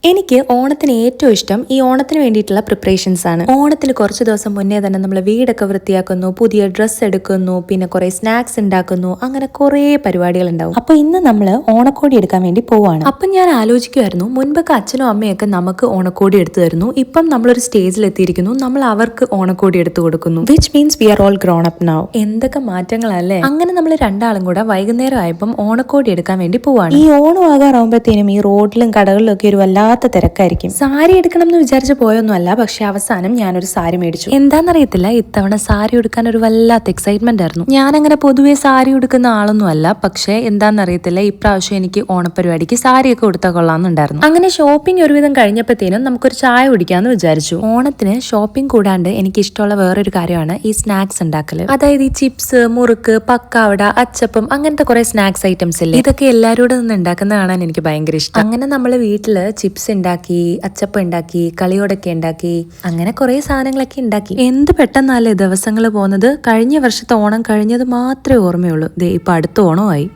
എനിക്ക് ഓണത്തിന് ഏറ്റവും ഇഷ്ടം ഈ ഓണത്തിന് വേണ്ടിയിട്ടുള്ള പ്രിപ്പറേഷൻസ് ആണ്. ഓണത്തിന് കുറച്ച് ദിവസം മുന്നേ തന്നെ നമ്മൾ വീടൊക്കെ വൃത്തിയാക്കുന്നു, പുതിയ ഡ്രസ്സ് എടുക്കുന്നു, പിന്നെ കുറെ സ്നാക്സ് ഉണ്ടാക്കുന്നു, അങ്ങനെ കുറെ പരിപാടികൾ ഉണ്ടാവും. അപ്പൊ ഇന്ന് നമ്മൾ ഓണക്കോടി എടുക്കാൻ വേണ്ടി പോവാണ്. അപ്പൊ ഞാൻ ആലോചിക്കുമായിരുന്നു, മുൻപൊക്കെ അച്ഛനും അമ്മയൊക്കെ നമുക്ക് ഓണക്കോടി എടുത്തു തരുന്നു. ഇപ്പം നമ്മളൊരു സ്റ്റേജിൽ എത്തിയിരിക്കുന്നു, നമ്മൾ അവർക്ക് ഓണക്കോടി എടുത്തു കൊടുക്കുന്നു. Which means we are all grown up now. എന്തൊക്കെ മാറ്റങ്ങളല്ലേ. അങ്ങനെ നമ്മൾ രണ്ടാളും കൂടെ വൈകുന്നേരം ആയപ്പം ഓണക്കോടി എടുക്കാൻ വേണ്ടി പോവാണ്. ഈ ഓണം ആകാറാകുമ്പോഴത്തേനും ഈ റോഡിലും കടകളിലും ഒക്കെ ഒരു വല്ലാത്ത തിരക്കായിരിക്കും. സാരി എടുക്കണം എന്ന് വിചാരിച്ച് പോയൊന്നും അല്ല, പക്ഷെ അവസാനം ഞാനൊരു സാരി മേടിച്ചു. എന്താണെന്നറിയത്തില്ല, ഇത്തവണ സാരി എടുക്കാൻ ഒരു വല്ലാത്ത എക്സൈറ്റ്മെന്റ് ആയിരുന്നു. ഞാൻ അങ്ങനെ പൊതുവെ സാരി എടുക്കുന്ന ആളൊന്നും അല്ല, പക്ഷെ എന്താണെന്നറിയത്തില്ല, ഇപ്രാവശ്യം എനിക്ക് ഓണപരിപാടിക്ക് സാരിയൊക്കെ കൊടുത്താൽ കൊള്ളാമെന്നുണ്ടായിരുന്നു. അങ്ങനെ ഷോപ്പിംഗ് ഒരുവിധം കഴിഞ്ഞപ്പോഴത്തേനും നമുക്കൊരു ചായ കുടിക്കാന്ന് വിചാരിച്ചു. ഓണത്തിന് ഷോപ്പിംഗ് കൂടാണ്ട് എനിക്ക് ഇഷ്ടമുള്ള വേറൊരു കാര്യമാണ് ഈ സ്നാക്സ് ഉണ്ടാക്കല്. അതായത് ഈ ചിപ്സ്, മുറുക്ക്, പക്കാവട, അച്ചപ്പം, അങ്ങനത്തെ കുറെ സ്നാക്സ് ഐറ്റംസ് ഇല്ലേ, ഇതൊക്കെ എല്ലാവരോടും നിന്ന് ഉണ്ടാക്കുന്ന കാണാൻ എനിക്ക് ഭയങ്കര ഇഷ്ടം. അങ്ങനെ നമ്മള് വീട്ടില് ചിപ്സ് ഉണ്ടാക്കി, അച്ചപ്പം ഉണ്ടാക്കി, കളിയോടൊക്കെ ഉണ്ടാക്കി, അങ്ങനെ കുറെ സാധനങ്ങളൊക്കെ ഉണ്ടാക്കി. എന്ത് പെട്ടെന്നല്ലേ ദിവസങ്ങൾ പോകുന്നത്. കഴിഞ്ഞ വർഷത്തെ ഓണം കഴിഞ്ഞത് മാത്രമേ ഓർമ്മയുള്ളൂ. ദേ ഇപ്പൊ അടുത്ത ഓണമായി.